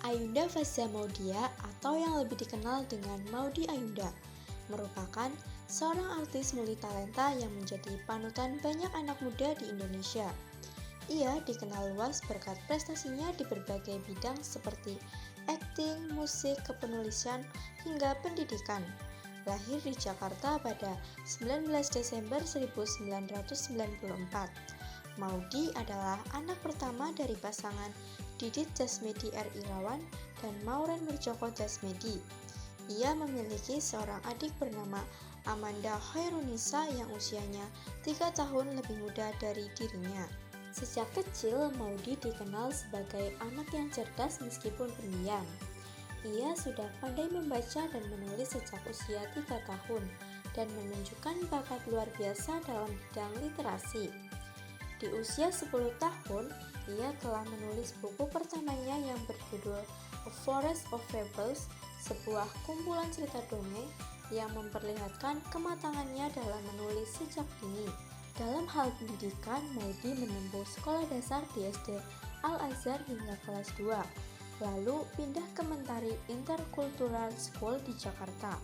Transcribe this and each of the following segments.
Ayunda Faza Maudia atau yang lebih dikenal dengan Maudy Ayunda merupakan seorang artis multitalenta yang menjadi panutan banyak anak muda di Indonesia. Ia dikenal luas berkat prestasinya di berbagai bidang seperti akting, musik, kepenulisan, hingga pendidikan. Lahir di Jakarta pada 19 Desember 1994, Maudy adalah anak pertama dari pasangan Didit Jasmedi R. Irawan dan Mauren Murjoko Jasmedi. Ia memiliki seorang adik bernama Amanda Khairunisa yang usianya 3 tahun lebih muda dari dirinya. Sejak kecil, Maudy dikenal sebagai anak yang cerdas meskipun pendiam. Ia sudah pandai membaca dan menulis sejak usia 3 tahun dan menunjukkan bakat luar biasa dalam bidang literasi. Di usia 10 tahun, ia telah menulis buku pertamanya yang berjudul A Forest of Fables, sebuah kumpulan cerita dongeng yang memperlihatkan kematangannya dalam menulis sejak dini. Dalam hal pendidikan, Maudy menempuh sekolah dasar di SD Al-Azhar hingga kelas 2, lalu pindah ke Mentari Intercultural School di Jakarta.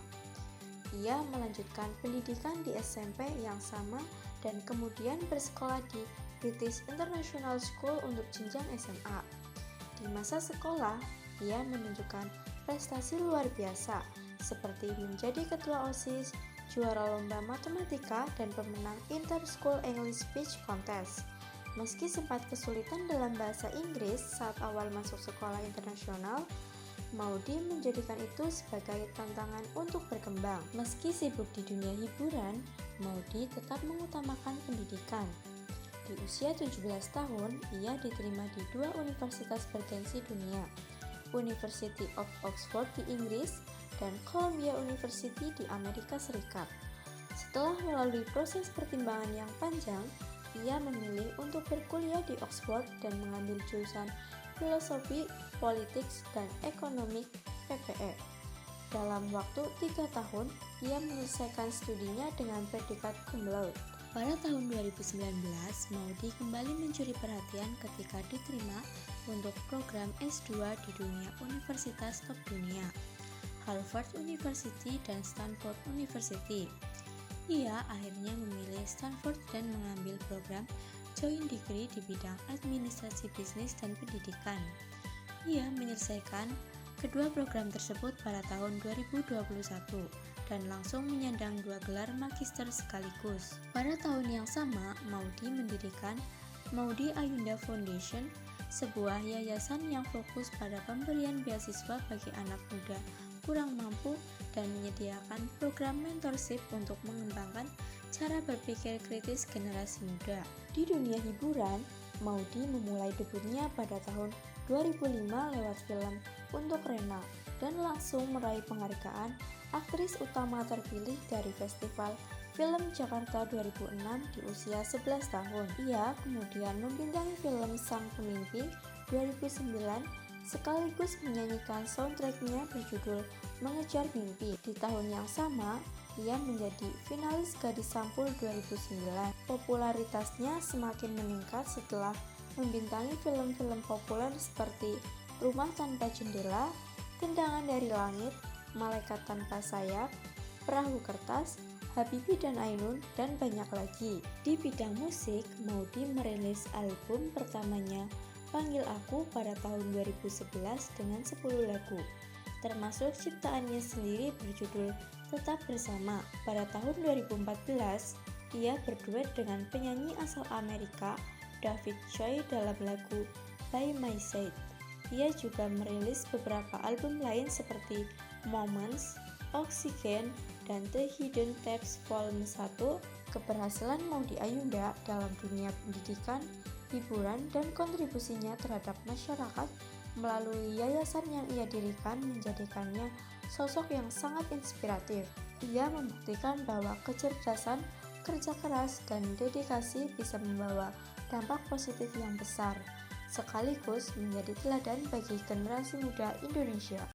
Ia melanjutkan pendidikan di SMP yang sama dan kemudian bersekolah di British International School untuk jenjang SMA. Di masa sekolah, ia menunjukkan prestasi luar biasa, seperti menjadi ketua OSIS, juara lomba matematika, dan pemenang Inter-School English Speech Contest. Meski sempat kesulitan dalam bahasa Inggris saat awal masuk sekolah internasional, Maudy menjadikan itu sebagai tantangan untuk berkembang. Meski sibuk di dunia hiburan, Maudy tetap mengutamakan pendidikan. Di usia 17 tahun, ia diterima di 2 universitas bergengsi dunia, University of Oxford di Inggris dan Columbia University di Amerika Serikat. Setelah melalui proses pertimbangan yang panjang, ia memilih untuk berkuliah di Oxford dan mengambil jurusan Filosofi, Politics, dan Ekonomi PPE. Dalam waktu 3 tahun, ia menyelesaikan studinya dengan predikat cum laude. Pada tahun 2019, Maudy kembali mencuri perhatian ketika diterima untuk program S2 di dunia universitas top dunia, Harvard University dan Stanford University. Ia akhirnya memilih Stanford dan mengambil program Joint Degree di bidang administrasi bisnis dan pendidikan. Ia menyelesaikan kedua program tersebut pada tahun 2021 dan langsung menyandang 2 gelar magister sekaligus. Pada tahun yang sama, Maudy mendirikan Maudy Ayunda Foundation, sebuah yayasan yang fokus pada pemberian beasiswa bagi anak muda kurang mampu dan menyediakan program mentorship untuk mengembangkan cara berpikir kritis generasi muda. Di dunia hiburan, Maudy memulai debutnya pada tahun 2005 lewat film Untuk Rena dan langsung meraih penghargaan aktris utama terpilih dari Festival Film Jakarta 2006 di usia 11 tahun. Ia kemudian membintangi film Sang Pemimpi 2009 sekaligus menyanyikan soundtracknya berjudul Mengejar Mimpi. Di tahun yang sama, ia menjadi finalis Gadis Sampul 2009. Popularitasnya semakin meningkat setelah membintangi film-film populer seperti Rumah Tanpa Jendela, Tendangan dari Langit, Malaikat Tanpa Sayap, Perahu Kertas, Habibie dan Ainun, dan banyak lagi. Di bidang musik, Maudy merilis album pertamanya Panggil Aku pada tahun 2011 dengan 10 lagu, termasuk ciptaannya sendiri berjudul Tetap Bersama. Pada tahun 2014, ia berduet dengan penyanyi asal Amerika David Choi dalam lagu By My Side. Ia juga merilis beberapa album lain seperti Moments, Oxygen, dan The Hidden Tapes Volume 1. Keberhasilan Maudy Ayunda dalam dunia pendidikan, hiburan, dan kontribusinya terhadap masyarakat melalui yayasan yang ia dirikan menjadikannya sosok yang sangat inspiratif. Ia membuktikan bahwa kecerdasan, kerja keras, dan dedikasi bisa membawa dampak positif yang besar, sekaligus menjadi teladan bagi generasi muda Indonesia.